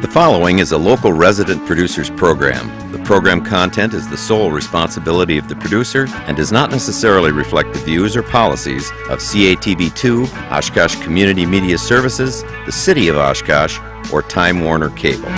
The following is a local resident producer's program. The program content is the sole responsibility of the producer and does not necessarily reflect the views or policies of CATV2, Oshkosh Community Media Services, the City of Oshkosh, or Time Warner Cable.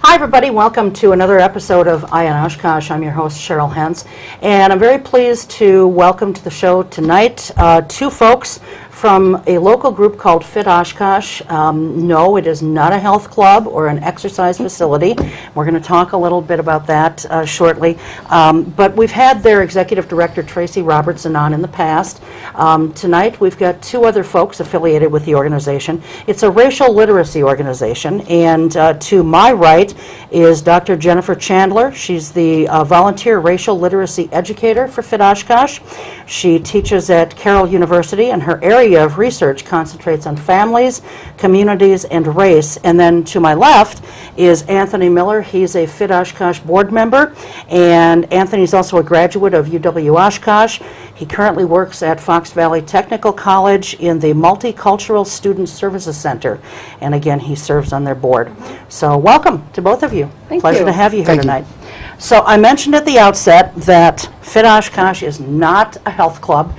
Hi everybody, welcome to another episode of Eye on Oshkosh. I'm your host Cheryl Hens, and I'm very pleased to welcome to the show tonight two folks from a local group called Fit Oshkosh. No, it is not a health club or an exercise facility. We're going to talk a little bit about that shortly. But we've had their executive director, Tracy Robertson, on in the past. Tonight we've got two other folks affiliated with the organization. It's a racial literacy organization, and to my right is Dr. Jennifer Chandler. She's the volunteer racial literacy educator for Fit Oshkosh. She teaches at Carroll University, and her area of research concentrates on families, communities, and race. And then to my left is Anthony Miller. He's a Fit Oshkosh board member, and Anthony's also a graduate of UW Oshkosh. He currently works at Fox Valley Technical College in the Multicultural Student Services Center, and again, he serves on their board. So welcome to both of you. Pleasure to have you here tonight. So I mentioned at the outset that Fit Oshkosh is not a health club.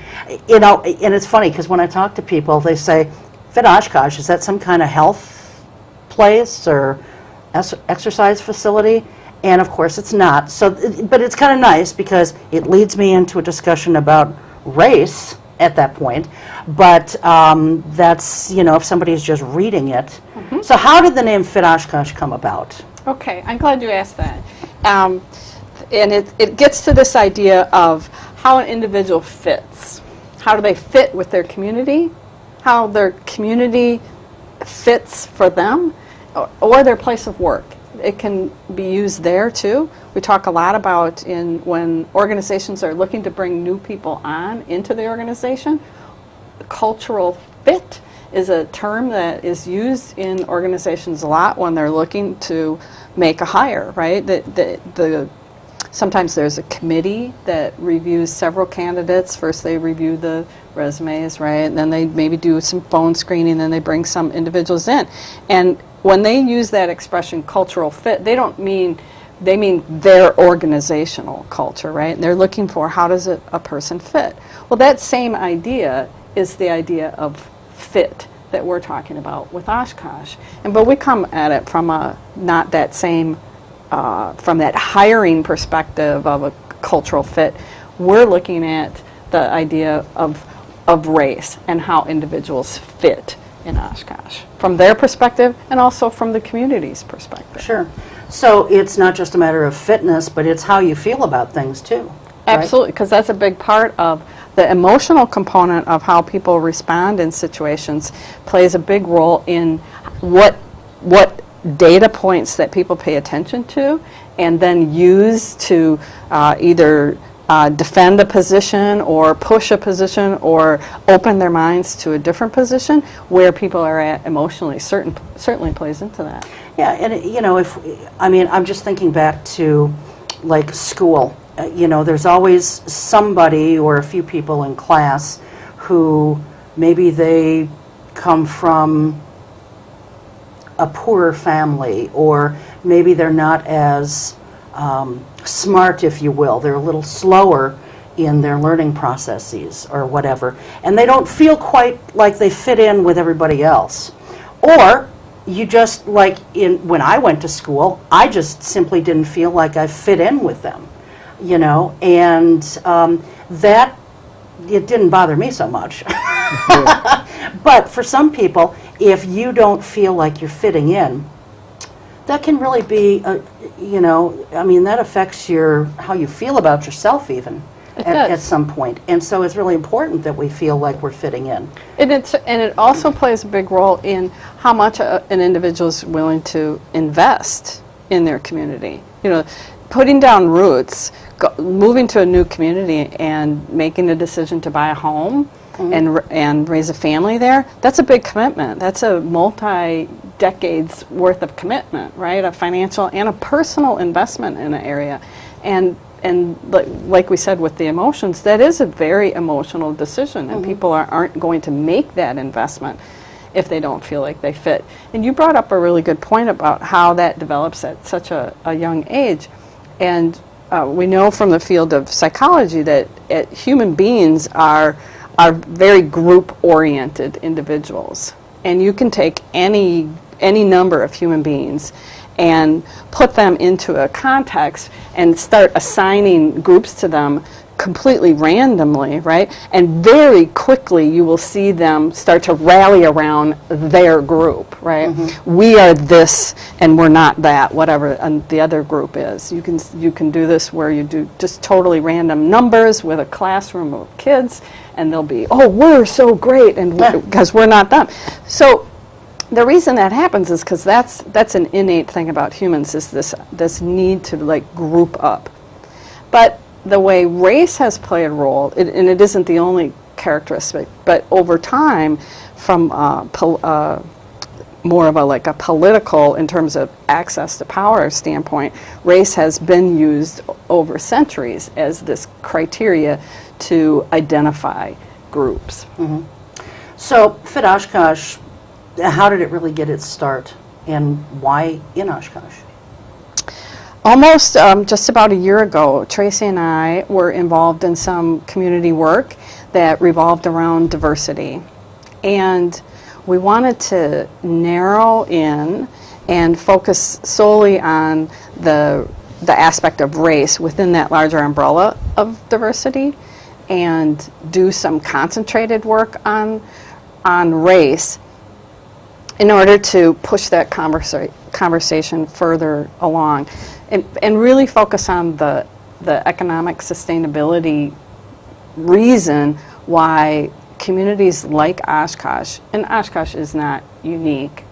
You know, and it's funny because when I talk to people, they say, Fit Oshkosh, is that some kind of health place or exercise facility? And of course it's not. So, but it's kind of nice because it leads me into a discussion about race at that point. But that's, you know, if somebody's just reading it. So how did the name Fit Oshkosh come about? Okay, I'm glad you asked that. And it gets to this idea of how an individual fits. How do they fit with their community? How their community fits for them, or their place of work. It can be used there too. We talk a lot about when organizations are looking to bring new people on into the organization. Cultural fit is a term that is used in organizations a lot when they're looking to make a hire, right? Sometimes there's a committee that reviews several candidates. First they review the resumes, right? And then they maybe do some phone screening, then they bring some individuals in. And when they use that expression cultural fit, they mean their organizational culture, right? And they're looking for how does a person fit. Well, that same idea is the idea of fit that we're talking about with Oshkosh. But we come at it from not that same, from that hiring perspective of a cultural fit. We're looking at the idea of race and how individuals fit in Oshkosh from their perspective and also from the community's perspective. Sure. So it's not just a matter of fitness, but it's how you feel about things too. Absolutely, because that's a big part of the emotional component of how people respond in situations. Plays a big role in what data points that people pay attention to and then use to either defend a position or push a position or open their minds to a different position. Where people are at emotionally certainly plays into that. Yeah, and you know, I'm just thinking back to like school. You know, there's always somebody or a few people in class who maybe they come from a poorer family, or maybe they're not as smart, if you will. They're a little slower in their learning processes or whatever, and they don't feel quite like they fit in with everybody else. Or you just, like when I went to school, I just simply didn't feel like I fit in with them. you know, and that, it didn't bother me so much. But for some people, if you don't feel like you're fitting in, that can really be, you know, I mean, that affects how you feel about yourself even at some point. And so it's really important that we feel like we're fitting in. And it also plays a big role in how much an individual is willing to invest in their community. You know, putting down roots, moving to a new community and making a decision to buy a home and raise a family there, that's a big commitment. That's a multi-decades worth of commitment, right? A financial and a personal investment in an area. And like we said with the emotions, that is a very emotional decision, and people aren't going to make that investment if they don't feel like they fit. And you brought up a really good point about how that develops at such a young age. And we know from the field of psychology that human beings are very group-oriented individuals. And you can take any number of human beings and put them into a context and start assigning groups to them completely randomly, right? And very quickly you will see them start to rally around their group, right? We are this and we're not that, whatever the other group is. You can do this where you do just totally random numbers with a classroom of kids, and they'll be, oh, we're so great, and because we're not them. So the reason that happens is because that's an innate thing about humans, is this need to like group up. But the way race has played a role, and it isn't the only characteristic, but over time, from more of a political, in terms of access to power standpoint, race has been used over centuries as this criteria to identify groups. So, Fit Oshkosh, how did it really get its start, and why in Oshkosh? Almost just about a year ago, Tracy and I were involved in some community work that revolved around diversity. And we wanted to narrow in and focus solely on the aspect of race within that larger umbrella of diversity, and do some concentrated work on race in order to push that conversation further along, and really focus on the economic sustainability reason why communities like Oshkosh, and Oshkosh is not unique.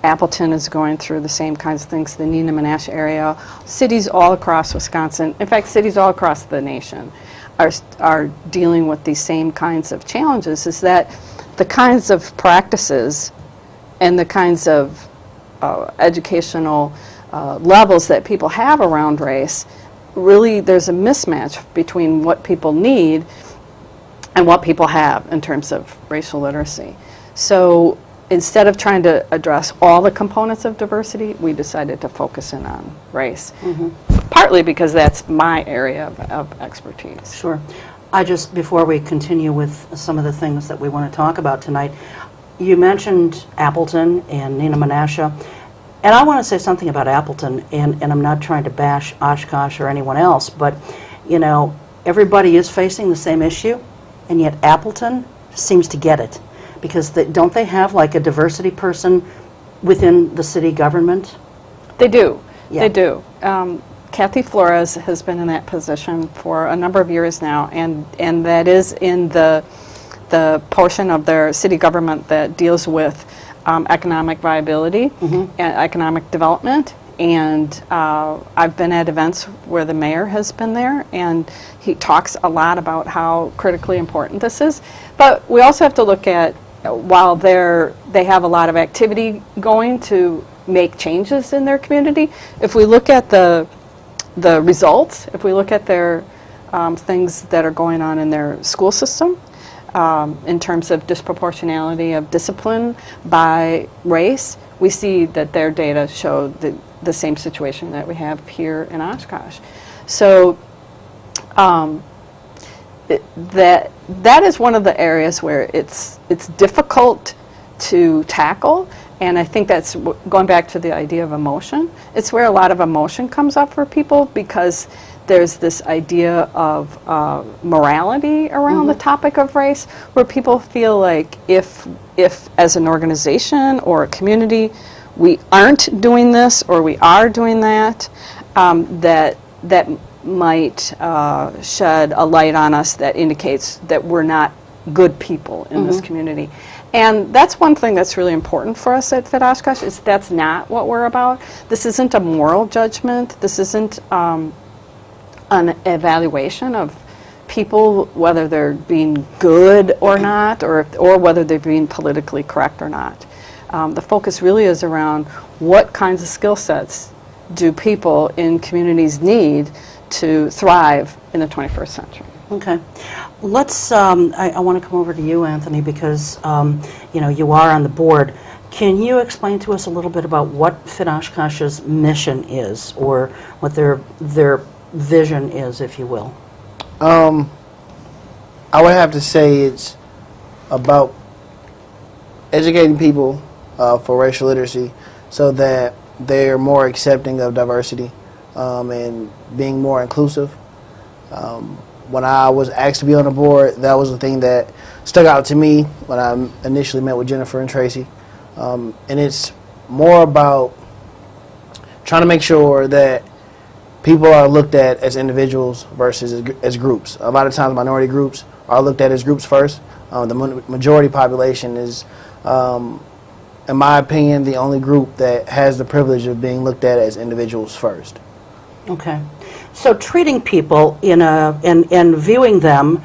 Appleton is going through the same kinds of things, the Neenah-Menasha area, cities all across Wisconsin, in fact cities all across the nation are dealing with these same kinds of challenges, is that the kinds of practices and the kinds of educational levels that people have around race, really there's a mismatch between what people need and what people have in terms of racial literacy. So instead of trying to address all the components of diversity, we decided to focus in on race. Partly because that's my area of expertise. Sure. Before we continue with some of the things that we want to talk about tonight, you mentioned Appleton and Neenah-Menasha, and I want to say something about Appleton, and I'm not trying to bash Oshkosh or anyone else, but, you know, everybody is facing the same issue, and yet Appleton seems to get it, because don't they have like a diversity person within the city government? They do. Yeah. They do. Kathy Flores has been in that position for a number of years now, and that is in the portion of their city government that deals with economic viability and economic development. And I've been at events where the mayor has been there, and he talks a lot about how critically important this is. But we also have to look at, while they have a lot of activity going to make changes in their community, if we look at the results, if we look at their things that are going on in their school system, in terms of disproportionality of discipline by race, we see that their data show the same situation that we have here in Oshkosh. So that is one of the areas where it's difficult to tackle, and I think that's going back to the idea of emotion. It's where a lot of emotion comes up for people, because there's this idea of morality around the topic of race, where people feel like if as an organization or a community we aren't doing this or we are doing that, that might shed a light on us that indicates that we're not good people in this community. And that's one thing that's really important for us at Fit Oshkosh, is that's not what we're about. This isn't a moral judgment. This isn't an evaluation of people, whether they're being good or not, or whether they're being politically correct or not. The focus really is around what kinds of skill sets do people in communities need to thrive in the 21st century. Okay. Let's, I want to come over to you, Anthony, because, you know, you are on the board. Can you explain to us a little bit about what Fit Oshkosh's mission is, or what their vision is, if you will? I would have to say it's about educating people for racial literacy so that they're more accepting of diversity and being more inclusive. When I was asked to be on the board, that was the thing that stuck out to me when I initially met with Jennifer and Tracy. And it's more about trying to make sure that people are looked at as individuals versus as groups. A lot of times minority groups are looked at as groups first. The majority population is, in my opinion, the only group that has the privilege of being looked at as individuals first. Okay. So treating people and viewing them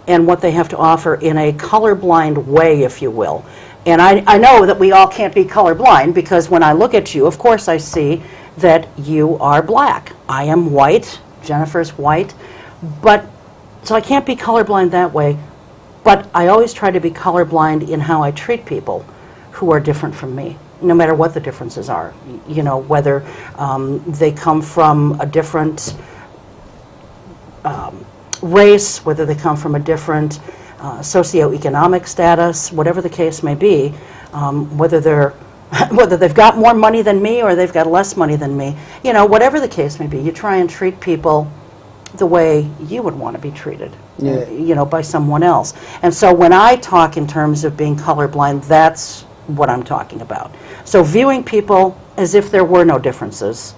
and what they have to offer in a colorblind way, if you will. And I know that we all can't be colorblind, because when I look at you, of course I see that you are black. I am white. Jennifer's white. But, so I can't be colorblind that way. But I always try to be colorblind in how I treat people who are different from me, no matter what the differences are. You know, whether they come from a different race, whether they come from a different socioeconomic status, whatever the case may be, whether they've got more money than me or they've got less money than me, you know, whatever the case may be, you try and treat people the way you would want to be treated, you know, by someone else. And so when I talk in terms of being colorblind, that's what I'm talking about. So viewing people as if there were no differences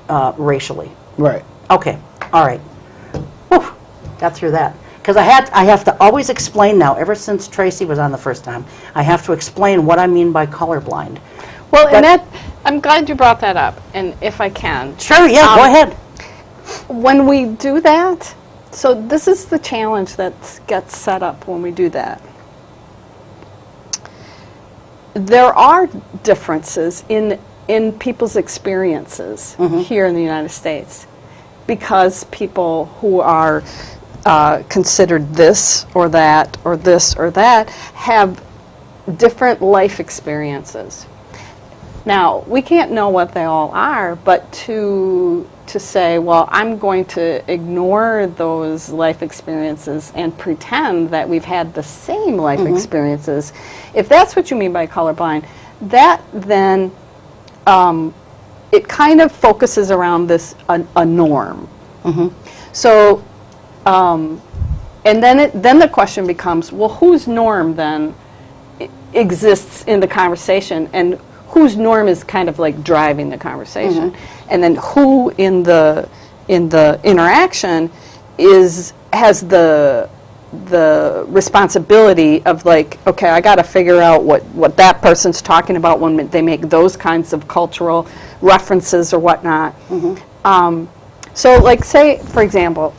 racially. Right. Okay. All right. Whew, got through that. Because I have to always explain now, ever since Tracy was on the first time, I have to explain what I mean by colorblind. Well, and that, I'm glad you brought that up, and if I can. Sure, yeah, go ahead. When we do that, so this is the challenge that gets set up when we do that. There are differences in people's experiences here in the United States, because people who are considered this or that or this or that have different life experiences. Now, we can't know what they all are, but to say, well, I'm going to ignore those life experiences and pretend that we've had the same life experiences, if that's what you mean by colorblind, that then it kind of focuses around this a norm. So, and then the question becomes, well, whose norm then exists in the conversation, and whose norm is kind of like driving the conversation, and then who in the interaction has the responsibility of, like, okay, I got to figure out what that person's talking about when they make those kinds of cultural references or whatnot. So, like, say, for example,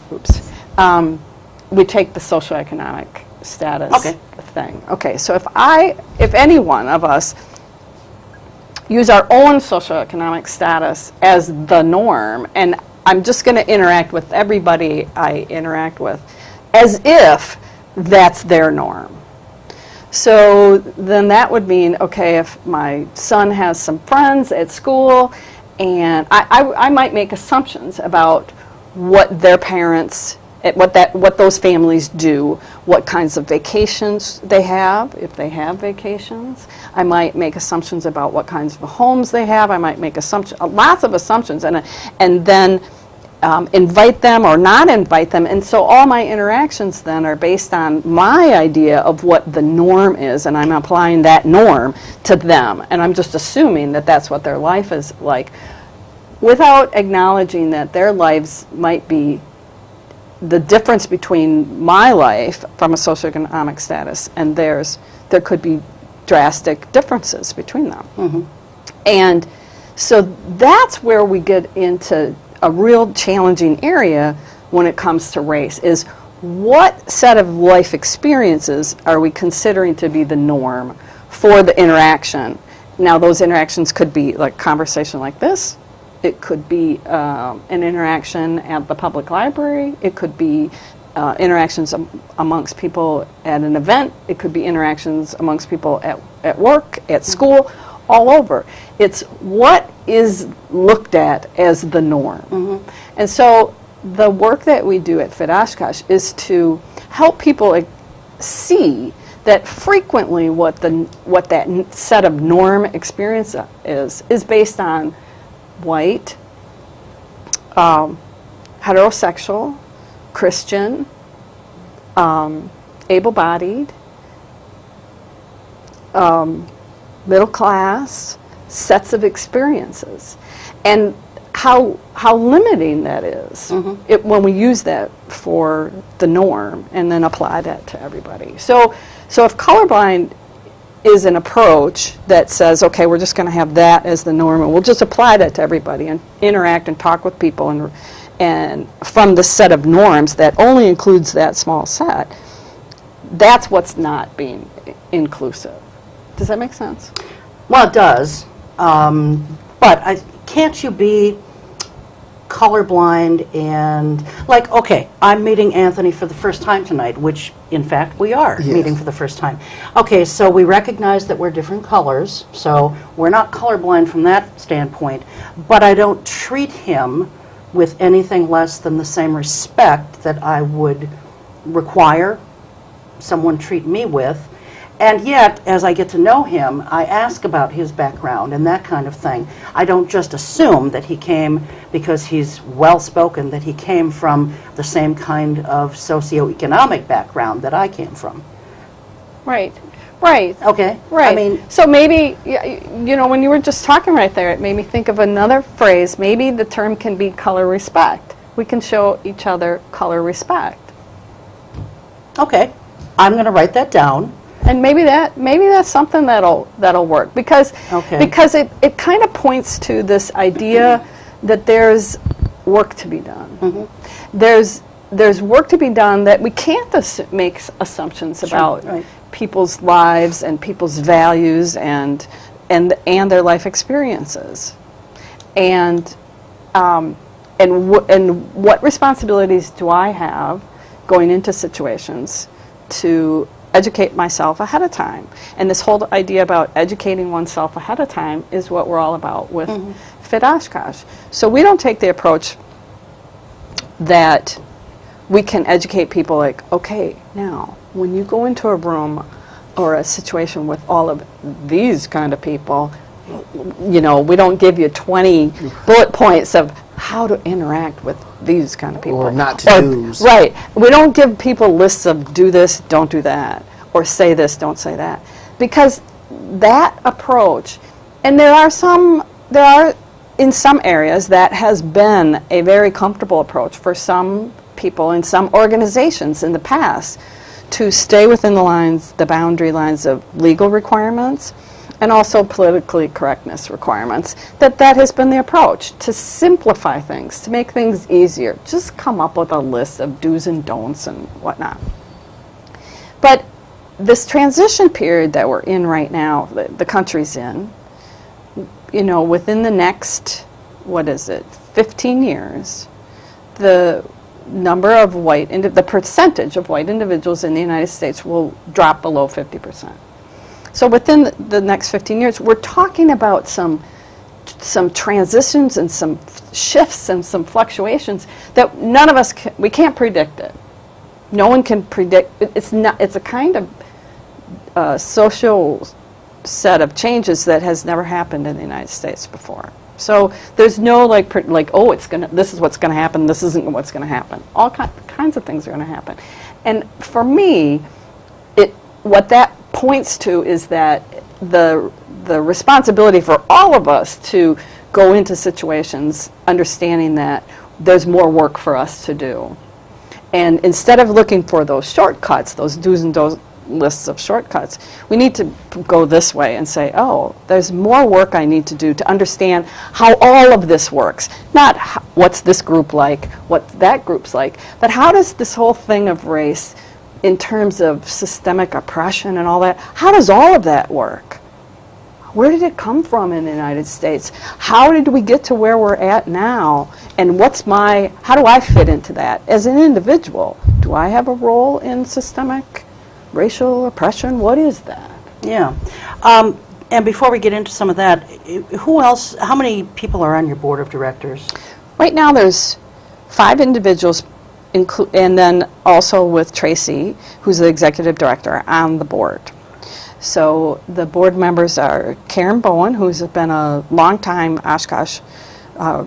we take the socioeconomic status thing. Okay, so if any one of us use our own socioeconomic status as the norm, and I'm just going to interact with everybody I interact with as if that's their norm. So then that would mean, okay, if my son has some friends at school, and I might make assumptions about what their parents, what those families do, what kinds of vacations they have, if they have vacations. I might make assumptions about what kinds of homes they have. I might make lots of assumptions, and then invite them or not invite them. And so all my interactions then are based on my idea of what the norm is, and I'm applying that norm to them. And I'm just assuming that that's what their life is like, without acknowledging that their lives might be the difference between my life from a socioeconomic status and theirs. There could be drastic differences between them. Mm-hmm. And so that's where we get into a real challenging area when it comes to race, is what set of life experiences are we considering to be the norm for the interaction? Now, those interactions could be like conversation like this. It could be an interaction at the public library. It could be interactions amongst people at an event. It could be interactions amongst people at work, at school, all over. It's what is looked at as the norm. Mm-hmm. And so the work that we do at Fit Oshkosh is to help people see that frequently what that set of norm experience is based on white, heterosexual, Christian, able-bodied, middle class sets of experiences, and how limiting that is when we use that for the norm and then apply that to everybody. So if colorblind is an approach that says, okay, we're just going to have that as the norm, and we'll just apply that to everybody and interact and talk with people and from the set of norms that only includes that small set, that's what's not being inclusive. Does that make sense? Well, it does. But can't you be colorblind and, like, okay, I'm meeting Anthony for the first time tonight, which, in fact, we are meeting for the first time. Okay, so we recognize that we're different colors, so we're not colorblind from that standpoint, but I don't treat him with anything less than the same respect that I would require someone treat me with. And yet, as I get to know him, I ask about his background and that kind of thing. I don't just assume that he came because he's well-spoken, that he came from the same kind of socioeconomic background that I came from. Right. Right. Okay. Right. I mean, so maybe, you know, when you were just talking right there, it made me think of another phrase. Maybe the term can be color respect. We can show each other color respect. okay. I'm going to write that down. And maybe that's something that'll work, because it kind of points to this idea that there's work to be done. There's work to be done, that we can't make assumptions about people's lives and people's values and their life experiences, and what responsibilities do I have going into situations to educate myself ahead of time. And this whole idea about educating oneself ahead of time is what we're all about with Fit Oshkosh. So we don't take the approach that we can educate people like, okay, now, when you go into a room or a situation with all of these kind of people, you know, we don't give you 20 bullet points of how to interact with these kind of people. Or not to do's. Right. We don't give people lists of do this, don't do that, or say this, don't say that. Because that approach, and there are in some areas that has been a very comfortable approach for some people in some organizations in the past to stay within the boundary lines of legal requirements and also politically correctness requirements, that has been the approach, to simplify things, to make things easier. Just come up with a list of do's and don'ts and whatnot. But this transition period that we're in right now, the country's in, you know, within the next, 15 years, the number of the percentage of white individuals in the United States will drop below 50%. So within the next 15 years, we're talking about some transitions and some shifts and some fluctuations that none of us we can't predict it. No one can predict. It's a kind of social set of changes that has never happened in the United States before. So there's no like oh, this is what's gonna happen. This isn't what's gonna happen. All kinds of things are gonna happen. And for me, what that points to is that the responsibility for all of us to go into situations understanding that there's more work for us to do. And instead of looking for those shortcuts, those do's and don'ts lists of shortcuts, we need to go this way and say, oh, there's more work I need to do to understand how all of this works. Not what's this group like, what that group's like, but how does this whole thing of race, in terms of systemic oppression and all that, how does all of that work? Where did it come from in the United States? How did we get to where we're at now? And how do I fit into that as an individual? Do I have a role in systemic racial oppression? What is that? Yeah. And before we get into some of that, who else, how many people are on your board of directors? Right now there's 5 individuals, and then also with Tracy, who's the executive director, on the board. So the board members are Karen Bowen, who's been a longtime Oshkosh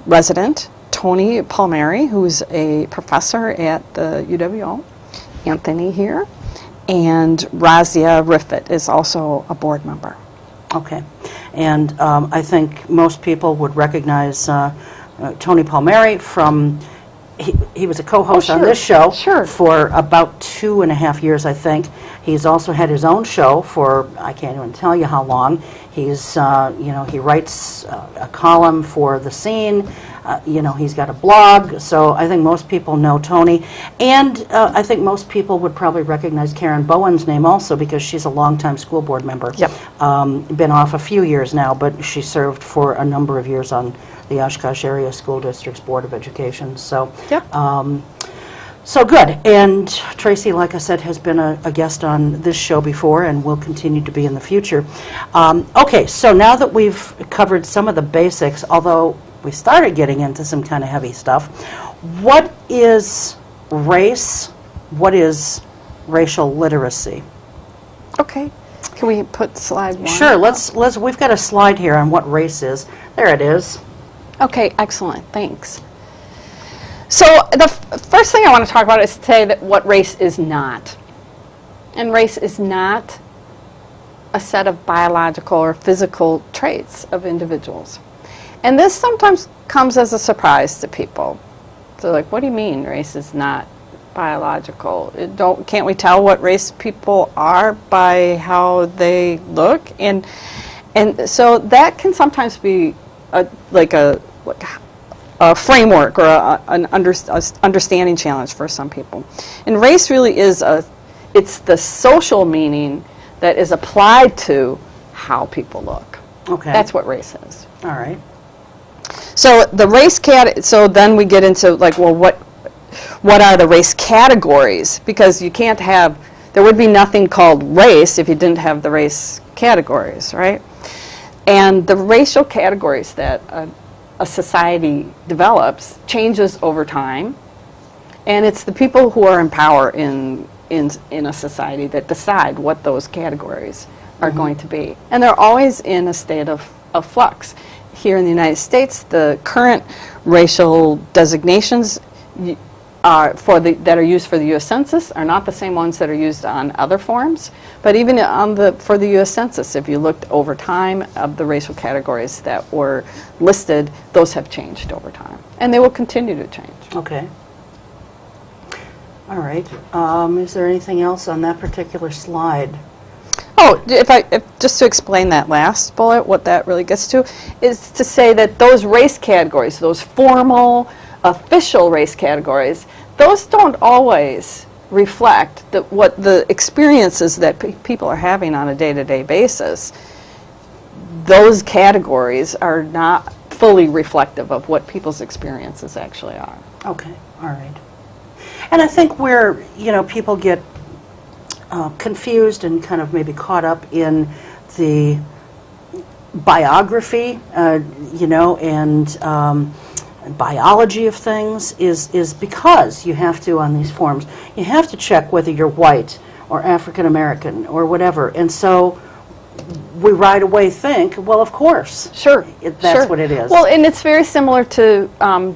resident, Tony Palmieri, who's a professor at the UWO, Anthony here, and Razia Riffit is also a board member. Okay. And I think most people would recognize Tony Palmieri from, he was a co-host on this show for about 2.5 years, I think. He's also had his own show for, I can't even tell you how long. He's, he writes a column for The Scene. He's got a blog, so I think most people know Tony. And I think most people would probably recognize Karen Bowen's name also, because she's a longtime school board member. Yep. Been off a few years now, but she served for a number of years on the Oshkosh Area School District's Board of Education. So, yep. So good. And Tracy, like I said, has been a guest on this show before and will continue to be in the future. Okay, so now that we've covered some of the basics, although we started getting into some kind of heavy stuff, what is race? What is racial literacy? Okay. Can we put slide 1? Sure. We've got a slide here on what race is. There it is. Okay, excellent. Thanks. So the first thing I want to talk about is to say that what race is not. And race is not a set of biological or physical traits of individuals. And this sometimes comes as a surprise to people. So like, what do you mean race is not biological? Can't we tell what race people are by how they look? And so that can sometimes be a framework or an understanding challenge for some people. And race really is it's the social meaning that is applied to how people look. Okay. That's what race is. All right. So the race so then we get into like, well, what are the race categories? Because there would be nothing called race if you didn't have the race categories, right? And the racial categories that a society develops changes over time, and it's the people who are in power in a society that decide what those categories are going to be. And they're always in a state of flux. Here in the United States, the current racial designations that are used for the U.S. Census are not the same ones that are used on other forms. But even for the U.S. Census, if you looked over time of the racial categories that were listed, those have changed over time. And they will continue to change. Okay. All right. Is there anything else on that particular slide? Oh, just to explain that last bullet, what that really gets to is to say that those race categories, those formal, official race categories, those don't always reflect what the experiences that people are having on a day-to-day basis. Those categories are not fully reflective of what people's experiences actually are. Okay, all right. And I think where, people get confused and kind of maybe caught up in the biography, and biology of things is because you have to, on these forms, you have to check whether you're white or African American or whatever. And so we right away think, well, of course. Sure. That's what it is. Well, and it's very similar to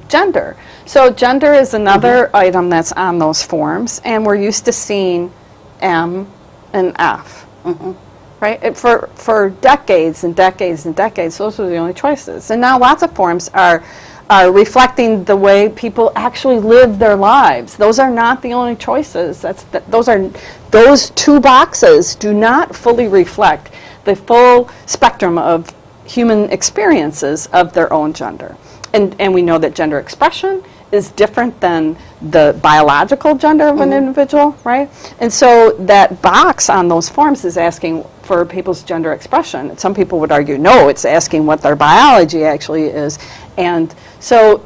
gender. So gender is another item that's on those forms, and we're used to seeing M and F. Right? For decades and decades and decades, those were the only choices. And now lots of forms are reflecting the way people actually live their lives. Those are not the only choices. Those two boxes do not fully reflect the full spectrum of human experiences of their own gender. And we know that gender expression is different than the biological gender of an individual, right? And so that box on those forms is asking for people's gender expression. Some people would argue, no, it's asking what their biology actually is. And so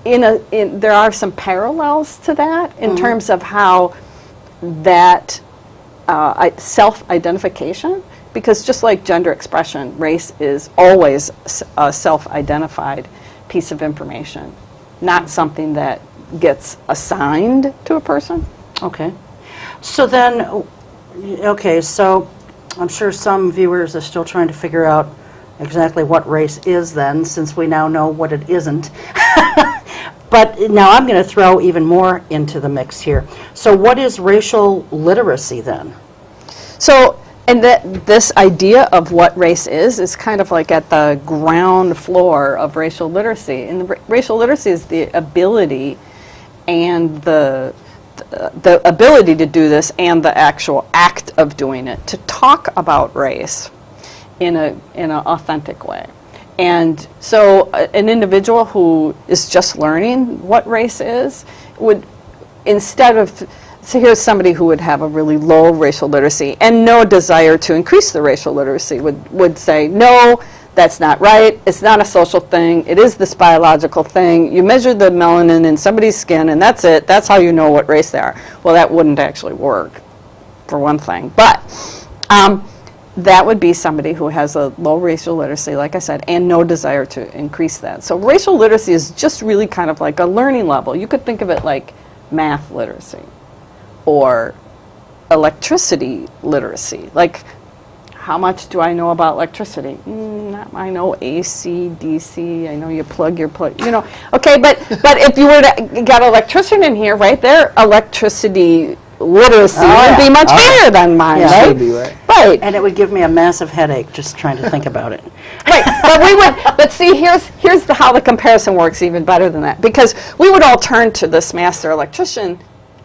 there are some parallels to that in terms of how that self-identification, because just like gender expression, race is always a self-identified piece of information, not something that gets assigned to a person. Okay. So then, so I'm sure some viewers are still trying to figure out exactly what race is then, since we now know what it isn't. But now I'm going to throw even more into the mix here. So what is racial literacy then? So, and this idea of what race is kind of like at the ground floor of racial literacy. And racial literacy is the ability and the ability to do this and the actual act of doing it, to talk about race in an authentic way. And so an individual who is just learning what race is would, instead of, so here's somebody who would have a really low racial literacy and no desire to increase the racial literacy, would say, no, that's not right, it's not a social thing, it is this biological thing, you measure the melanin in somebody's skin and that's it, that's how you know what race they are. Well, that wouldn't actually work, for one thing. But that would be somebody who has a low racial literacy, like I said, and no desire to increase that. So racial literacy is just really kind of like a learning level. You could think of it like math literacy or electricity literacy. Like, how much do I know about electricity? I know AC, DC, I know you plug your plug, you know. Okay, but if you were to get an electrician in here, right, their electricity literacy would be much higher than mine, right? Should be, right? Right. And it would give me a massive headache just trying to think about it. Right, but see, here's how the comparison works even better than that, because we would all turn to this master electrician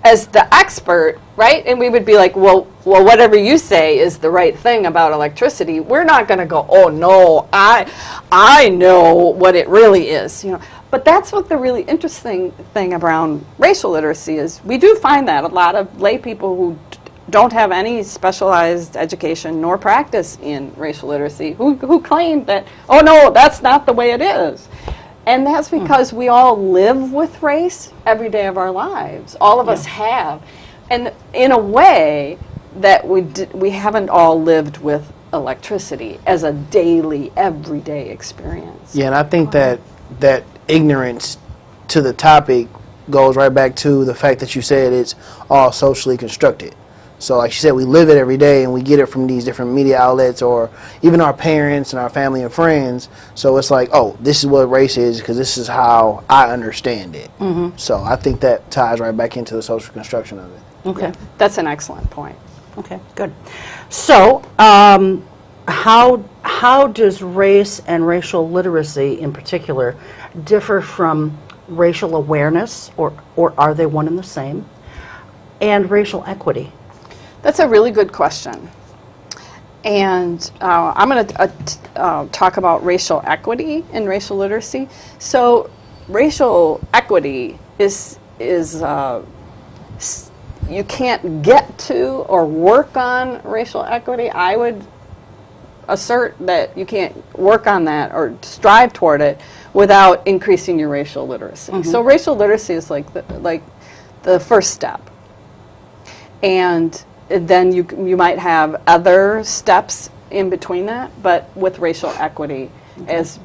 as the expert, right? And we would be like, well, whatever you say is the right thing about electricity. We're not going to go, oh no, I know what it really is, you know. But that's what the really interesting thing around racial literacy is. We do find that a lot of lay people who don't have any specialized education nor practice in racial literacy who claim that, oh no, that's not the way it is. And that's because we all live with race every day of our lives. All of us have. And in a way that we haven't all lived with electricity as a daily, everyday experience. Yeah, and I think that ignorance to the topic goes right back to the fact that you said it's all socially constructed. So like you said, we live it every day and we get it from these different media outlets or even our parents and our family and friends. So it's like, oh, this is what race is because this is how I understand it. So I think that ties right back into the social construction of it. Okay. Yeah, that's an excellent point. Okay, good. So how does race and racial literacy in particular differ from racial awareness, or are they one and the same, and racial equity? That's a really good question. And I'm going to talk about racial equity and racial literacy. So racial equity is you can't get to or work on racial equity. I would assert that you can't work on that or strive toward it without increasing your racial literacy. So racial literacy is like the first step. And then you might have other steps in between that, but with racial equity as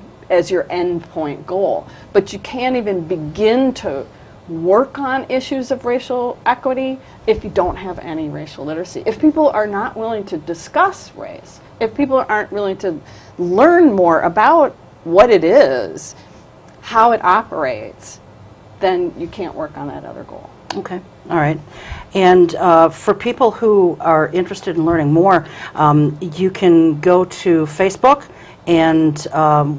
your end point goal. But you can't even begin to work on issues of racial equity if you don't have any racial literacy. If people are not willing to discuss race, if people aren't willing to learn more about what it is, how it operates, then you can't work on that other goal. Okay, all right. And for people who are interested in learning more, you can go to Facebook, and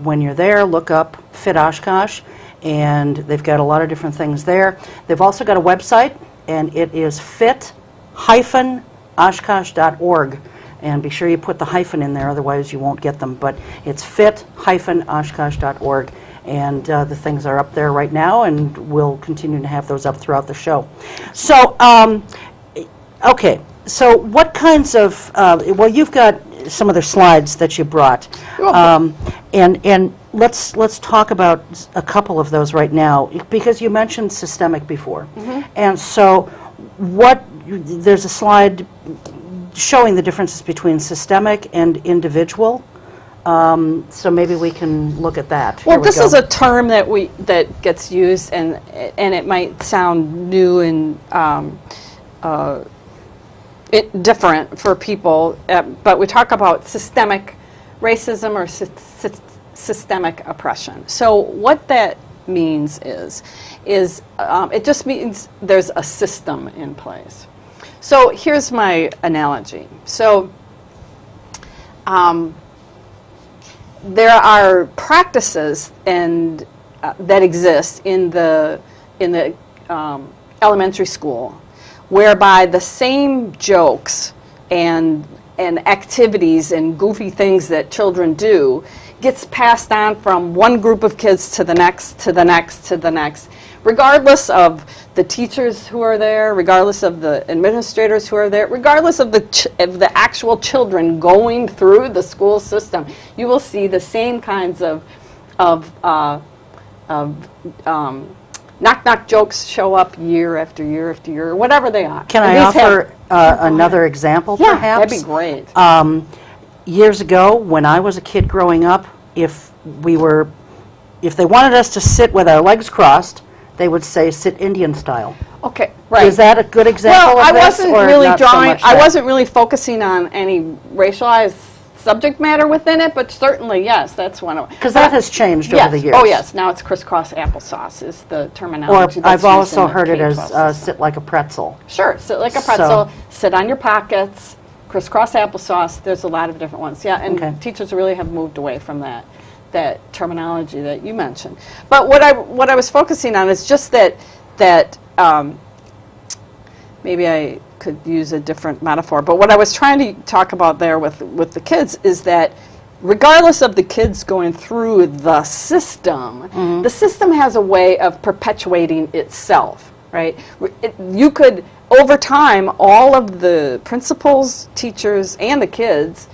when you're there, look up Fit Oshkosh, and they've got a lot of different things there. They've also got a website, and it is fit-oshkosh.org. And be sure you put the hyphen in there, otherwise you won't get them. But it's fit-oshkosh.org. And the things are up there right now, and we'll continue to have those up throughout the show. So, okay, so what kinds of, well, you've got some other slides that you brought. And let's talk about a couple of those right now, because you mentioned systemic before. And so there's a slide showing the differences between systemic and individual. So maybe we can look at that. Well, this is a term that gets used, and it might sound new and different for people, but we talk about systemic racism or systemic oppression. So what that means is it just means there's a system in place. So here's my analogy. So there are practices that exist in the elementary school, whereby the same jokes and activities and goofy things that children do gets passed on from one group of kids to the next, to the next, to the next, regardless of the teachers who are there, regardless of the administrators who are there, regardless of the actual children going through the school system. You will see the same kinds of knock-knock jokes show up year after year after year, whatever they are. Can I offer another example, yeah, perhaps? That'd be great. Years ago, when I was a kid growing up, if they wanted us to sit with our legs crossed, they would say, "Sit Indian style." Okay, right. Is that a good example well, of this? I wasn't or really not so drawing. much I that? wasn't really focusing on any racialized subject matter within it, but certainly, yes, that's one of. Because that has changed over the years. Oh, yes. Now it's crisscross applesauce is the terminology. Or that's I've used also in the heard it K-12 as system. sit like a pretzel. Sure, sit like a pretzel. Sit on your pockets. Crisscross applesauce. There's a lot of different ones. Yeah, and Okay. teachers really have moved away from that terminology that you mentioned. But what I was focusing on is just that maybe I could use a different metaphor, but what I was trying to talk about there with the kids is that regardless of the kids going through the system has a way of perpetuating itself, right? You could, over time, all of the principals, teachers, and the kids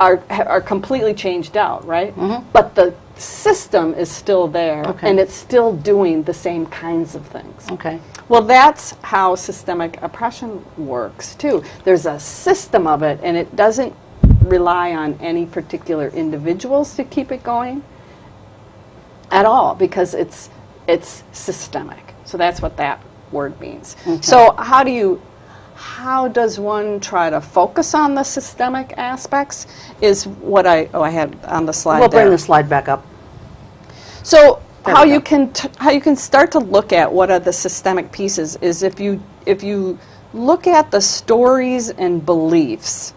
are completely changed out, right? But the system is still there, and it's still doing the same kinds of things. Okay. Well, that's how systemic oppression works, too. There's a system of it, and it doesn't rely on any particular individuals to keep it going at all, because it's systemic. So that's what that word means. Okay. So how does one try to focus on the systemic aspects is what I had on the slide. We'll there. bring the slide back up. So how you can start to look at what are the systemic pieces is if you look at the stories and beliefs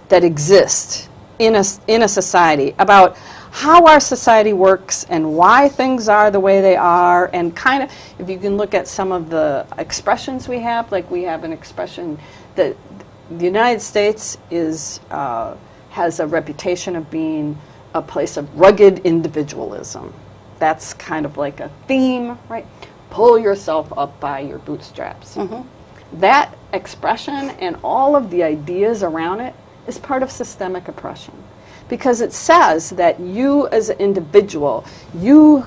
that exist in a society about how our society works and why things are the way they are, and kind of if you can look at some of the expressions we have, like we have an expression that the United States has a reputation of being a place of rugged individualism. That's kind of like a theme, right? Pull yourself up by your bootstraps. That expression and all of the ideas around it is part of systemic oppression, because it says that you as an individual, you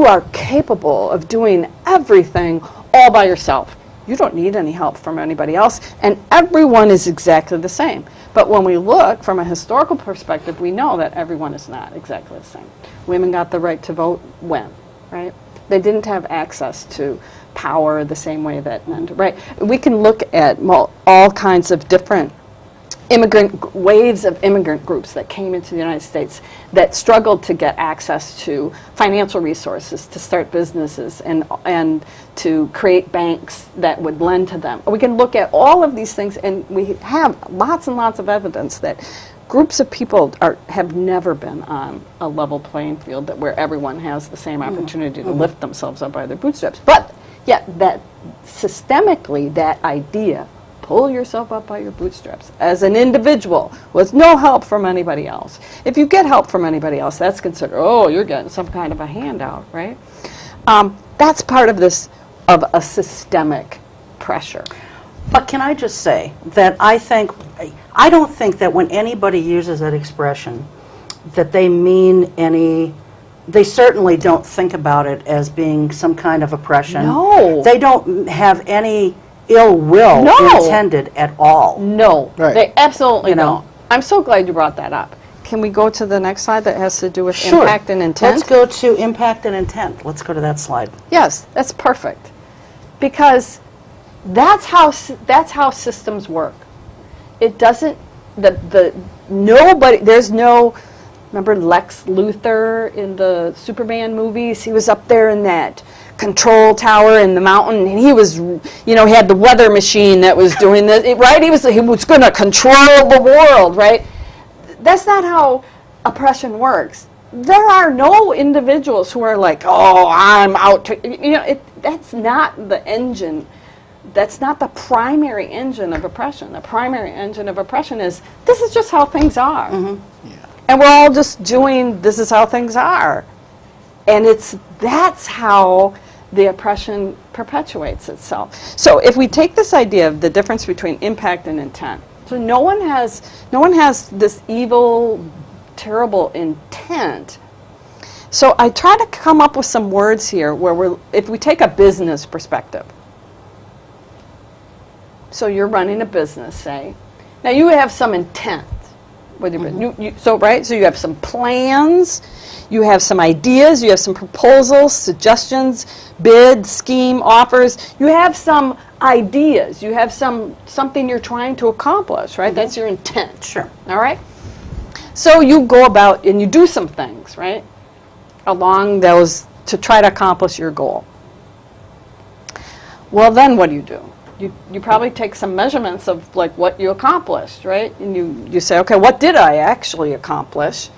are capable of doing everything all by yourself. You don't need any help from anybody else, and everyone is exactly the same. But when we look from a historical perspective, we know that everyone is not exactly the same. Women got the right to vote when, right? They didn't have access to power the same way that men do, right? We can look at all kinds of different waves of immigrant groups that came into the United States that struggled to get access to financial resources to start businesses and to create banks that would lend to them. We can look at all of these things, and we have lots and lots of evidence that groups of people have never been on a level playing field where everyone has the same opportunity to lift themselves up by their bootstraps. But yet, that systemically, that idea, pull yourself up by your bootstraps as an individual with no help from anybody else. If you get help from anybody else, that's considered, oh, you're getting some kind of a handout, right? That's part of this, of a systemic pressure. But can I just say that I don't think that when anybody uses that expression that they mean they certainly don't think about it as being some kind of oppression. No. They don't have any ill will intended at all. No, Right. they absolutely don't. I'm so glad you brought that up. Can we go to the next slide that has to do with Sure. impact and intent? Let's go to impact and intent. Let's go to that slide. Yes, that's perfect. Because that's how systems work. It doesn't, there's no, remember Lex Luthor in the Superman movies? He was up there in that control tower in the mountain, and he was, he had the weather machine that was doing this, right? He was going to control the world, right? That's not how oppression works. There are no individuals who are like, oh, I'm out to, that's not the engine. That's not the primary engine of oppression. The primary engine of oppression is, this is just how things are. Mm-hmm. Yeah. And we're all just doing, this is how things are. And that's how the oppression perpetuates itself. So if we take this idea of the difference between impact and intent, so no one has this evil, terrible intent. So I try to come up with some words here where if we take a business perspective. So you're running a business, say. Now you have some intent with your business. So you have some plans, you have some ideas, you have some proposals, suggestions, bids, scheme, offers. You have some ideas. You have something you're trying to accomplish, right? That's your intent. Sure. All right? So you go about and you do some things, right? Along those to try to accomplish your goal. Well, then what do? You probably take some measurements of like what you accomplished, right? And you say, okay, what did I actually accomplish?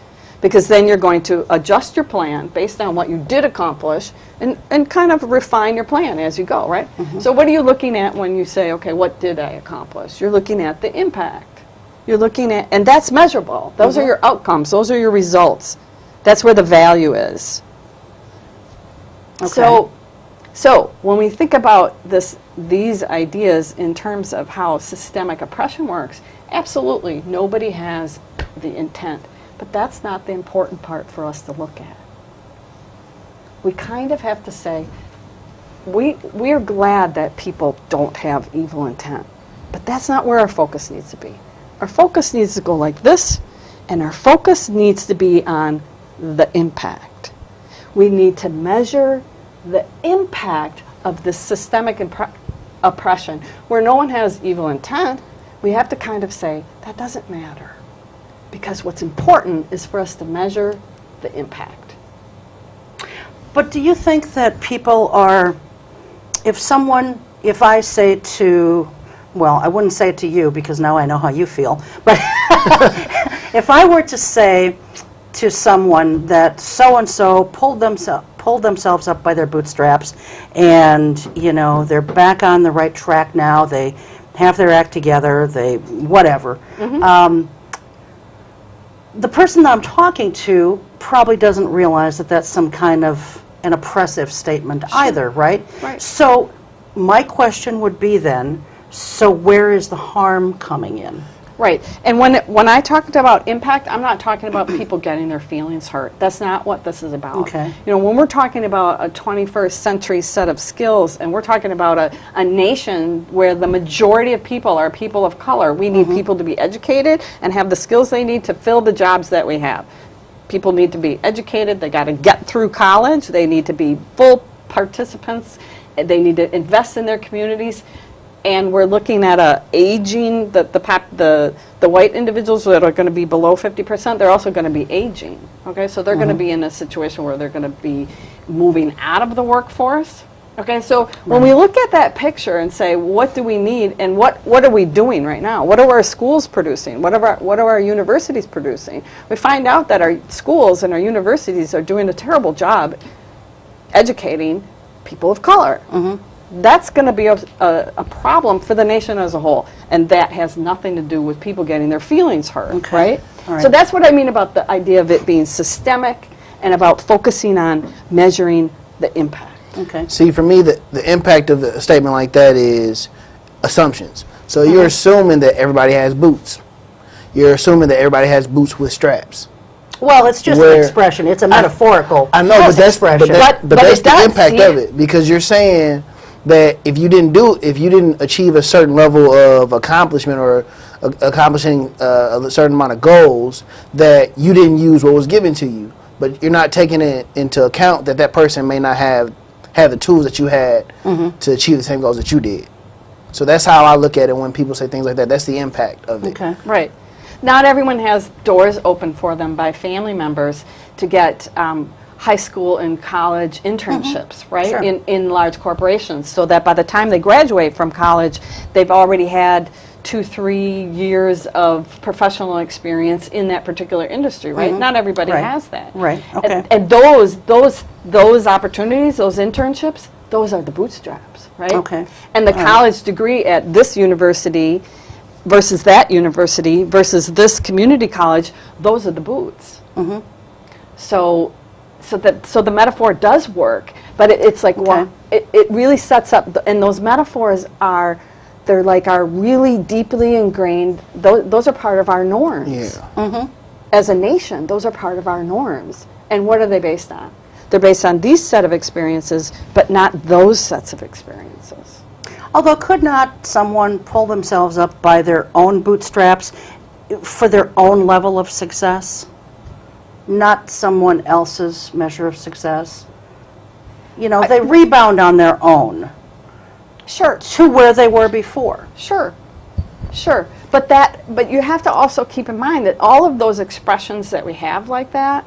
Because then you're going to adjust your plan based on what you did accomplish and kind of refine your plan as you go, right? Mm-hmm. So what are you looking at when you say, okay, what did I accomplish? You're looking at the impact. You're looking at, and that's measurable. Those are your outcomes. Those are your results. That's where the value is. Okay. So when we think about these ideas in terms of how systemic oppression works, absolutely nobody has the intent, but that's not the important part for us to look at. We kind of have to say, we're glad that people don't have evil intent, but that's not where our focus needs to be. Our focus needs to go like this, and our focus needs to be on the impact. We need to measure the impact of this systemic oppression. Where no one has evil intent, we have to kind of say, that doesn't matter. Because what's important is for us to measure the impact. But do you think that people are, if I say to, well, I wouldn't say it to you because now I know how you feel, but if I were to say to someone that so-and-so pulled themselves up by their bootstraps and, they're back on the right track now, they have their act together, they whatever. Mm-hmm. The person that I'm talking to probably doesn't realize that that's some kind of an oppressive statement either, right? Right. So my question would be then, so where is the harm coming in? Right. And when I talked about impact, I'm not talking about people getting their feelings hurt. That's not what this is about. Okay. When we're talking about a 21st century set of skills, and we're talking about a nation where the majority of people are people of color, we need people to be educated and have the skills they need to fill the jobs that we have. People need to be educated. They got to get through college. They need to be full participants. They need to invest in their communities. And we're looking at a aging, the white individuals that are going to be below 50%, they're also going to be aging. Okay, so they're going to be in a situation where they're going to be moving out of the workforce. Okay, so when we look at that picture and say, what do we need, and what are we doing right now? What are our schools producing? What are our universities producing? We find out that our schools and our universities are doing a terrible job educating people of color. That's going to be a problem for the nation as a whole, and that has nothing to do with people getting their feelings hurt, right? So that's what I mean about the idea of it being systemic and about focusing on measuring the impact. Okay. See, for me, the impact of a statement like that is assumptions. So you're assuming that everybody has boots. You're assuming that everybody has boots with straps. Well, it's just an expression. It's a metaphorical I know, but that's expression. but that's the impact of it, because you're saying that if you didn't achieve a certain level of accomplishment or accomplishing a certain amount of goals, that you didn't use what was given to you. But you're not taking it into account that person may not have the tools that you had to achieve the same goals that you did. So that's how I look at it when people say things like that. That's the impact of it. Okay. Right. Not everyone has doors open for them by family members to get high school and college internships, right, Sure. in large corporations, so that by the time they graduate from college, they've already had 2-3 years of professional experience in that particular industry, right? Not everybody has that. Right, okay. And those opportunities, those internships, those are the bootstraps, right? Okay. And the college degree at this university versus that university versus this community college, those are the boots. So the metaphor does work, but it's like, well, it really sets up, and those metaphors are really deeply ingrained. Those are part of our norms. Yeah. As a nation, those are part of our norms. And what are they based on? They're based on these set of experiences, but not those sets of experiences. Although, could not someone pull themselves up by their own bootstraps for their own level of success? Not someone else's measure of success? You know, they rebound on their own. Sure. To where they were before. Sure. But you have to also keep in mind that all of those expressions that we have like that,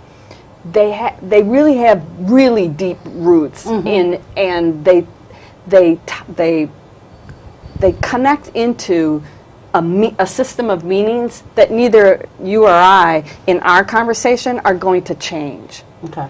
they really have really deep roots in, and they connect into a system of meanings that neither you or I in our conversation are going to change. Okay.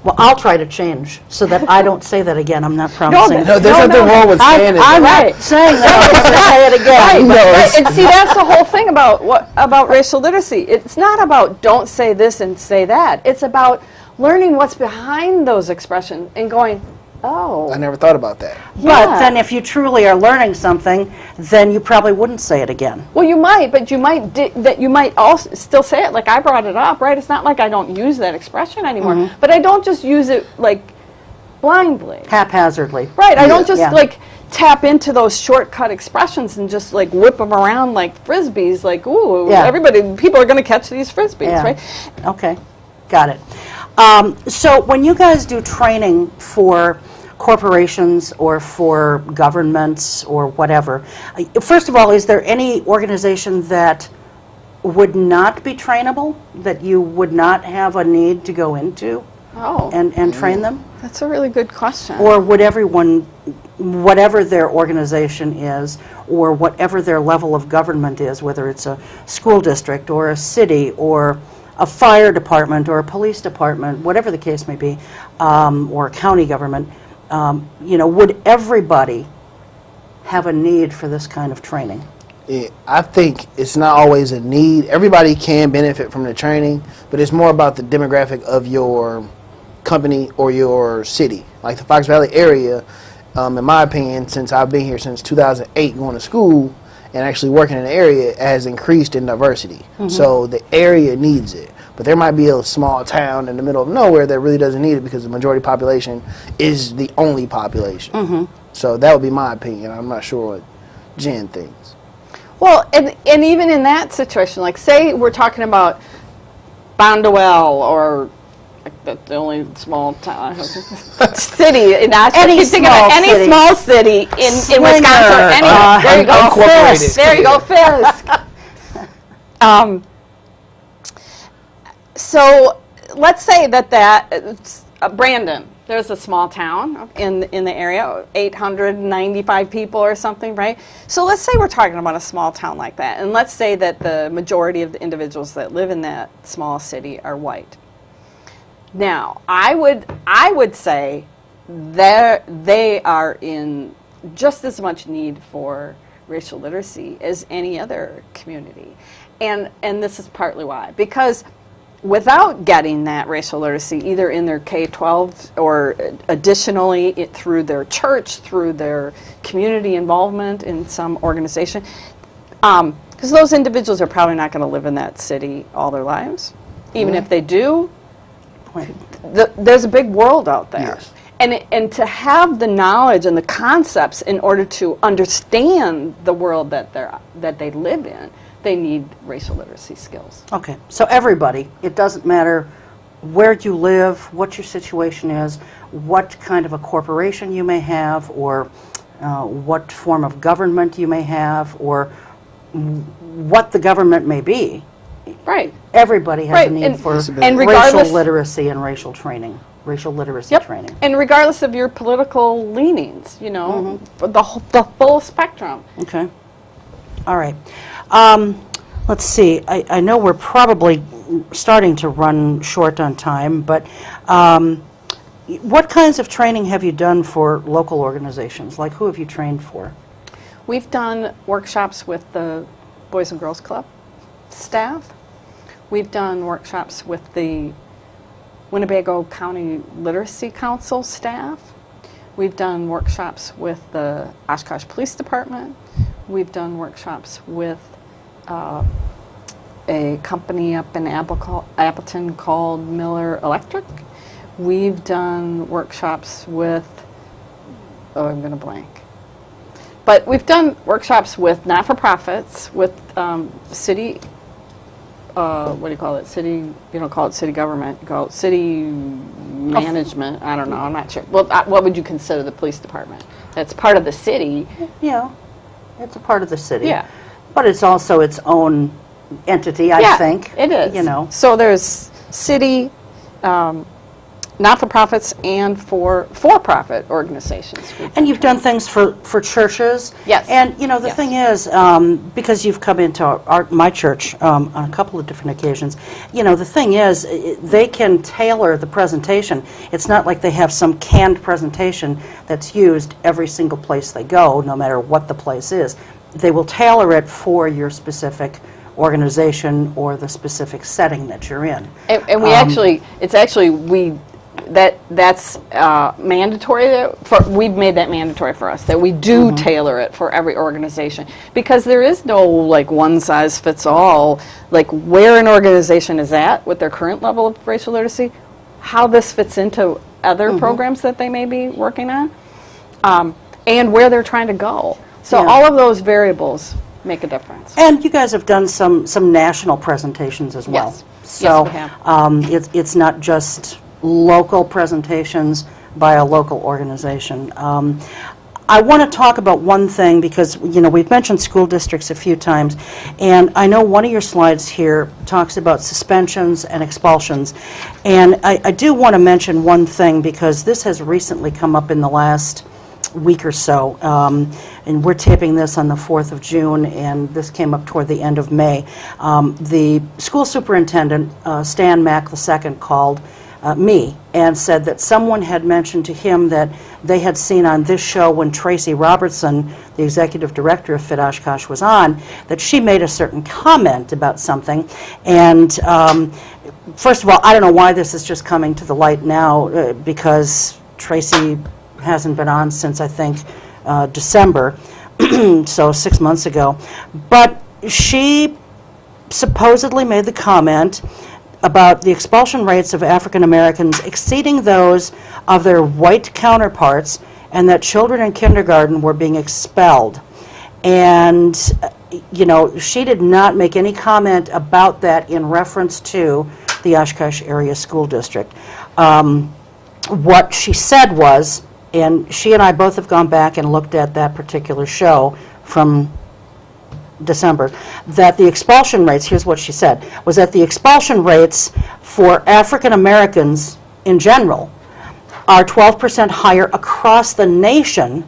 Well, I'll try to change so that I don't say that again. I'm not promising. No, there's nothing wrong with saying it. I'm Right. not saying that. I'm going to say it again. Right. And see, that's the whole thing about racial literacy. It's not about don't say this and say that. It's about learning what's behind those expressions and going, oh. I never thought about that. But then if you truly are learning something, then you probably wouldn't say it again. Well, you might, but you might also still say it. Like I brought it up, right? It's not like I don't use that expression anymore, but I don't just use it like blindly. Haphazardly. Right. I don't just like tap into those shortcut expressions and just like whip them around like frisbees. Like, ooh, people are going to catch these frisbees, right? Okay. Got it. So when you guys do training for corporations or for governments or whatever, first of all, is there any organization that would not be trainable, that you would not have a need to go into and train them? That's a really good question. Or would everyone, whatever their organization is, or whatever their level of government is, whether it's a school district or a city or a fire department or a police department, whatever the case may be, or a county government, would everybody have a need for this kind of training? Yeah, I think it's not always a need. Everybody can benefit from the training, but it's more about the demographic of your company or your city. Like the Fox Valley area, in my opinion, since I've been here since 2008 going to school, and actually working in the area, has increased in diversity. So the area needs it. But there might be a small town in the middle of nowhere that really doesn't need it because the majority population is the only population. So that would be my opinion. I'm not sure what Jen thinks. Well, and even in that situation, like say we're talking about Bondwell or that's the only small town city in Oshkosh. Any You think about small any city. small city in Wisconsin. Or any, there you go, Unincorporated. Fisk. There you go, Fisk. So let's say that Brandon, there's a small town in the area, 895 people or something, right? So let's say we're talking about a small town like that, and let's say that the majority of the individuals that live in that small city are white. Now, I would say they are in just as much need for racial literacy as any other community, and this is partly why, because without getting that racial literacy, either in their K-12 or additionally through their church, through their community involvement in some organization, because those individuals are probably not going to live in that city all their lives. Even if they do, there's a big world out there. Yes. And to have the knowledge and the concepts in order to understand the world that they live in, they need racial literacy skills. Okay, so everybody, it doesn't matter where you live, what your situation is, what kind of a corporation you may have, or what form of government you may have, or what the government may be. Right. Everybody has Right, a need and- for and racial regardless- literacy and racial training, racial literacy training. And regardless of your political leanings, the full spectrum. Okay. All right. Let's see. I know we're probably starting to run short on time, but what kinds of training have you done for local organizations? Like, who have you trained for? We've done workshops with the Boys and Girls Club staff. We've done workshops with the Winnebago County Literacy Council staff. We've done workshops with the Oshkosh Police Department. We've done workshops with a company up in Appleton called Miller Electric. We've done workshops with, I'm going to blank. But we've done workshops with not-for-profits, with city, what do you call it? City, you don't call it city government, you call it city management. I don't know, I'm not sure. Well, what would you consider the police department? That's part of the city. Yeah, it's a part of the city. Yeah. But it's also its own entity, I think. It is. You know. So there's city, not-for-profits, and for-profit organizations. And you've done things for churches. Yes. And, you know, the Yes. thing is, because you've come into my church on a couple of different occasions, you know, the thing is, they can tailor the presentation. It's not like they have some canned presentation that's used every single place they go, no matter what the place is. They will tailor it for your specific organization or the specific setting that you're in. And we that's mandatory. We've made that mandatory for us, that we do tailor it for every organization, because there is no like one size fits all. Like where an organization is at with their current level of racial literacy, how this fits into other programs that they may be working on, and where they're trying to go. So Yeah. all of those variables make a difference. And you guys have done some national presentations as well. Yes. So Yes, we have. it's not just local presentations by a local organization. I want to talk about one thing, because, you know, we've mentioned school districts a few times, and I know one of your slides here talks about suspensions and expulsions. And I do want to mention one thing, because this has recently come up in the last week or so, and we're taping this on the 4th of June, and this came up toward the end of May. The school superintendent, Stan Mack II, called me and said that someone had mentioned to him that they had seen on this show, when Tracy Robertson, the executive director of Fit Oshkosh, was on, that she made a certain comment about something. And first of all, I don't know why this is just coming to the light now, because Tracy hasn't been on since, I think, December, so 6 months ago. But she supposedly made the comment about the expulsion rates of African Americans exceeding those of their white counterparts, and that children in kindergarten were being expelled. And, you know, she did not make any comment about that in reference to the Oshkosh Area School District. what she said was, and she and I both have gone back and looked at that particular show from December, that the expulsion rates, here's what she said, was that the expulsion rates for African Americans in general are 12% higher across the nation,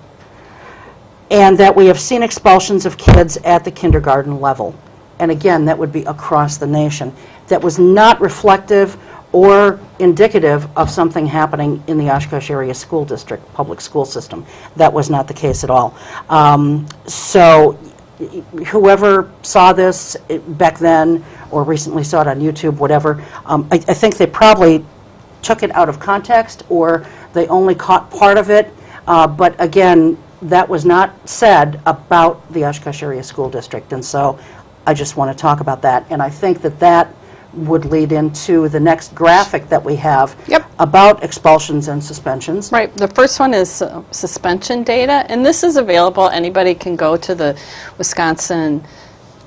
and that we have seen expulsions of kids at the kindergarten level. And again, that would be across the nation. That was not reflective or indicative of something happening in the Oshkosh area school district, public school system. That was not the case at all. So whoever saw this back then or recently saw it on YouTube, whatever, I think they probably took it out of context or they only caught part of it. But again, that was not said about the Oshkosh area school district. And so I just want to talk about that. And I think that that would lead into the next graphic that we have about expulsions and suspensions. Right. The first one is suspension data, and this is available. Anybody can go to the Wisconsin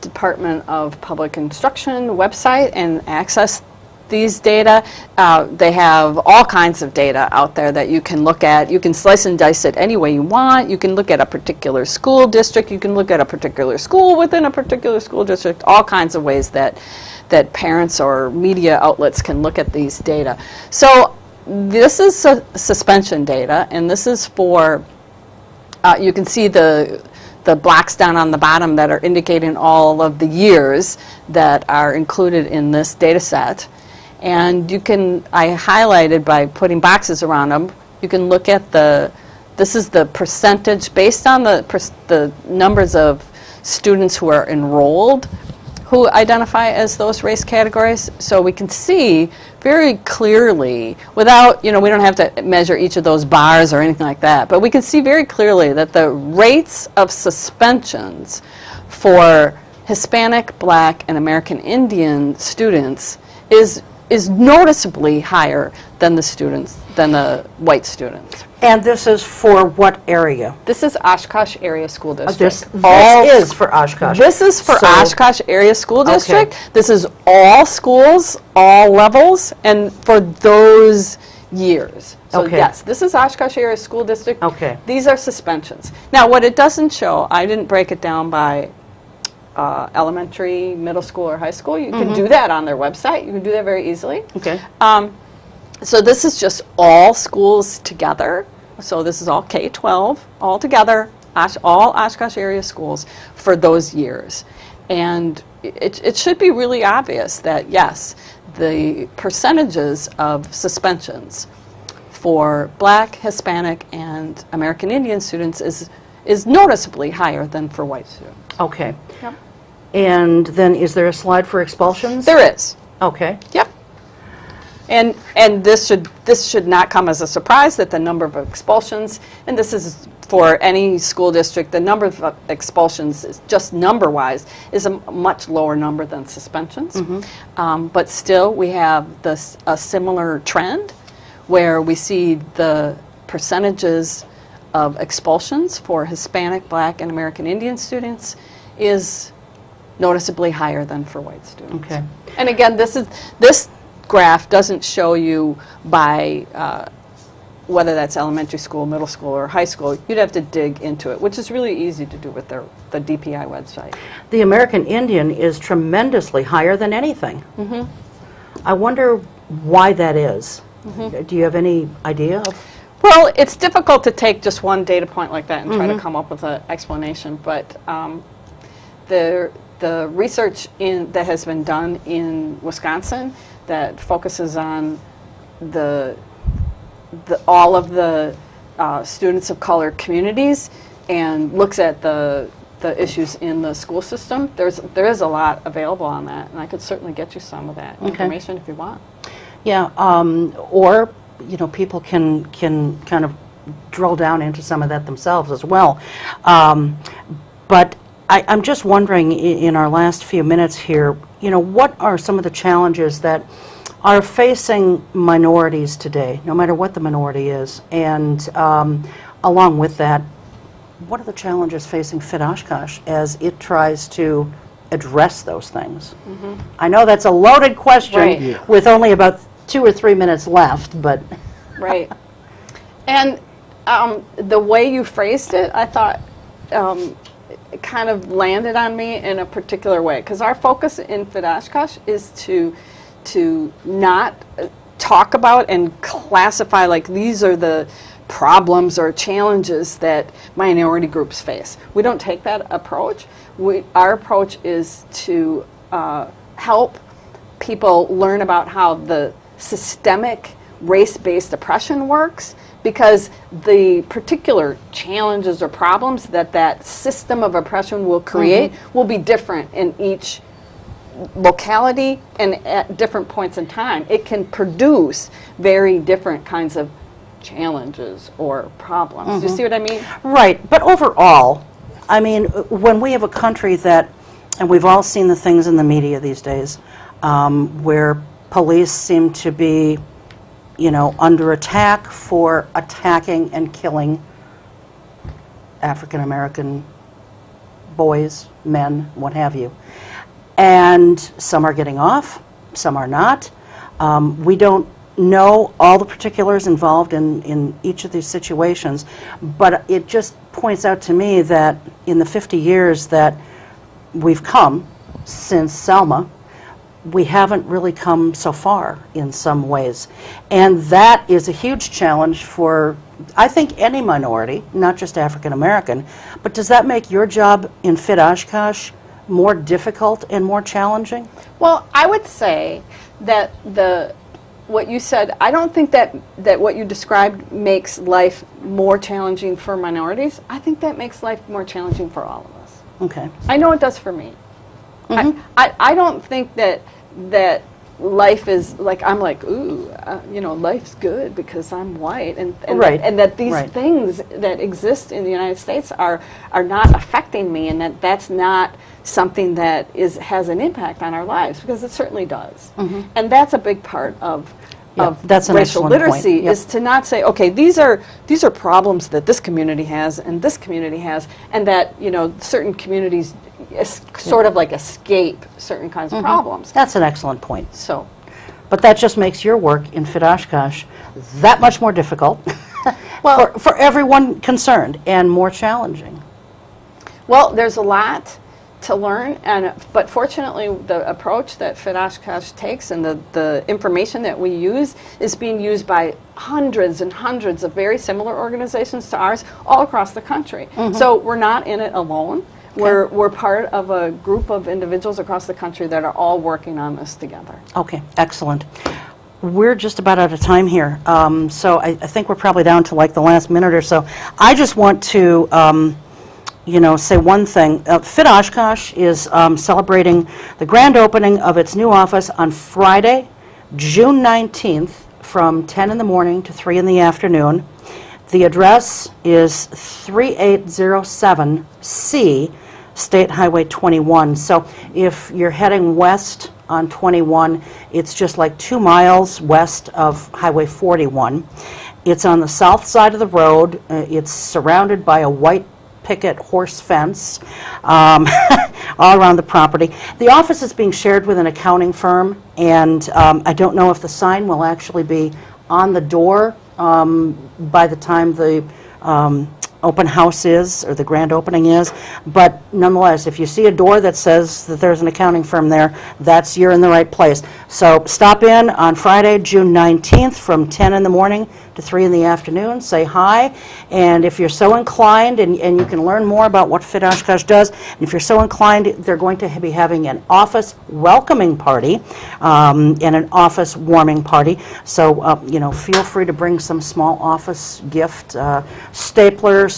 Department of Public Instruction website and access these data. They have all kinds of data out there that you can look at. You can slice and dice it any way you want. You can look at a particular school district. You can look at a particular school within a particular school district. All kinds of ways that parents or media outlets can look at these data. So this is suspension data, and this is for, you can see the blocks down on the bottom that are indicating all of the years that are included in this data set. And you can, I highlighted by putting boxes around them, you can look at this is the percentage based on the numbers of students who are enrolled who identify as those race categories. So we can see very clearly, without, we don't have to measure each of those bars or anything like that, but we can see very clearly that the rates of suspensions for Hispanic, Black, and American Indian students is noticeably higher than the white students. And this is for what area? This is Oshkosh Area School District. This is for Oshkosh. This is for Oshkosh Area School District. Okay. This is all schools, all levels, and for those years. So yes, this is Oshkosh Area School District. Okay. These are suspensions. Now what it doesn't show, I didn't break it down by elementary, middle school, or high school. You can do that on their website. You can do that very easily. Okay. So this is just all schools together. So this is all K-12, all together, all Oshkosh area schools for those years. And it should be really obvious that, yes, the percentages of suspensions for Black, Hispanic, and American Indian students is noticeably higher than for white students. Okay. Yep. And then is there a slide for expulsions? There is. Okay. Yep. And this should not come as a surprise that the number of expulsions, and this is for any school district, the number of expulsions, is just number-wise, is a much lower number than suspensions. But still, we have a similar trend where we see the percentages of expulsions for Hispanic, Black, and American Indian students is noticeably higher than for white students. Okay. And again, this graph doesn't show you by whether that's elementary school, middle school, or high school. You'd have to dig into it, which is really easy to do with the DPI website. The American Indian is tremendously higher than anything. I wonder why that is. Do you have any idea? Well, it's difficult to take just one data point like that and try to come up with an explanation, but the research that has been done in Wisconsin that focuses on all of the students of color communities and looks at the issues in the school system. There is a lot available on that, and I could certainly get you some of that information if you want. Yeah, or people can kind of drill down into some of that themselves as well. But I'm just wondering, in our last few minutes here, what are some of the challenges that are facing minorities today, no matter what the minority is? And along with that, what are the challenges facing Fit Oshkosh as it tries to address those things? I know that's a loaded question with only about 2 or 3 minutes left, but Right. And the way you phrased it, I thought it kind of landed on me in a particular way. Because our focus in Fit Oshkosh is to not talk about and classify like these are the problems or challenges that minority groups face. We don't take that approach. Our approach is to help people learn about how the systemic race-based oppression works, because the particular challenges or problems that that system of oppression will create will be different in each locality and at different points in time. It can produce very different kinds of challenges or problems. You see what I mean? right. But overall, I mean, when we have a country that, and we've all seen the things in the media these days, where police seem to be, you know, under attack for attacking and killing African American boys, men, what have you. And some are getting off, some are not. We don't know all the particulars involved in each of these situations, but it just points out to me that in the 50 years that we've come since Selma, we haven't really come so far in some ways. And that is a huge challenge for, I think, any minority, not just African American. But does that make your job in Fit Oshkosh more difficult and more challenging? Well, I would say that what you said, I don't think that what you described makes life more challenging for minorities. I think that makes life more challenging for all of us. Okay. I know it does for me. I don't think that life is like, I'm like, ooh, you know, life's good because I'm white, and Right. and that these Right. things that exist in the United States are not affecting me, and that's not something that has an impact on our lives, because it certainly does. And that's a big part of that's an racial excellent point. literacy, Yep. is to not say, okay, these are problems that this community has and this community has, and that, you know, certain communities sort of like escape certain kinds of problems. That's an excellent point. So, But that just makes your work in Fit Oshkosh that much more difficult well, for everyone concerned, and more challenging. well, there's a lot to learn, but fortunately the approach that Fit Oshkosh takes and the information that we use is being used by hundreds and hundreds of very similar organizations to ours all across the country. So we're not in it alone. We're part of a group of individuals across the country that are all working on this together. Okay, excellent. We're just about out of time here, so I think we're probably down to like the last minute or so. I just want to say one thing. Fit Oshkosh is celebrating the grand opening of its new office on Friday, June 19th, from 10 in the morning to 3 in the afternoon. The address is 3807C, State Highway 21. So if you're heading west on 21, it's just like 2 miles west of Highway 41. It's on the south side of the road. It's surrounded by a white picket horse fence all around the property. The office is being shared with an accounting firm, and I don't know if the sign will actually be on the door by the time the open house is, or the grand opening is, but nonetheless, if you see a door that says that there's an accounting firm there, you're in the right place. So stop in on Friday, June 19th from 10 in the morning to 3 in the afternoon, say hi, and if you're so inclined, and you can learn more about what Fit Oshkosh does, and if you're so inclined, they're going to be having an office welcoming party and an office warming party, so feel free to bring some small office gift, staples,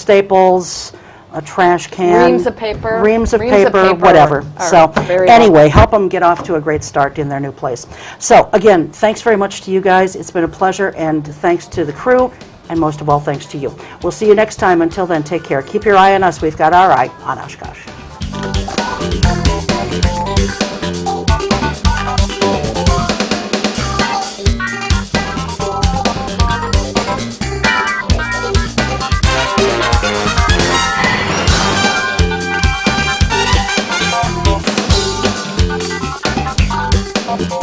a trash can, Reams of paper, whatever. So very anyway, help them get off to a great start in their new place. So again, thanks very much to you guys. It's been a pleasure, and thanks to the crew, and most of all, thanks to you. We'll see you next time. Until then, take care. Keep your eye on us. We've got our eye on Oshkosh. Thank you.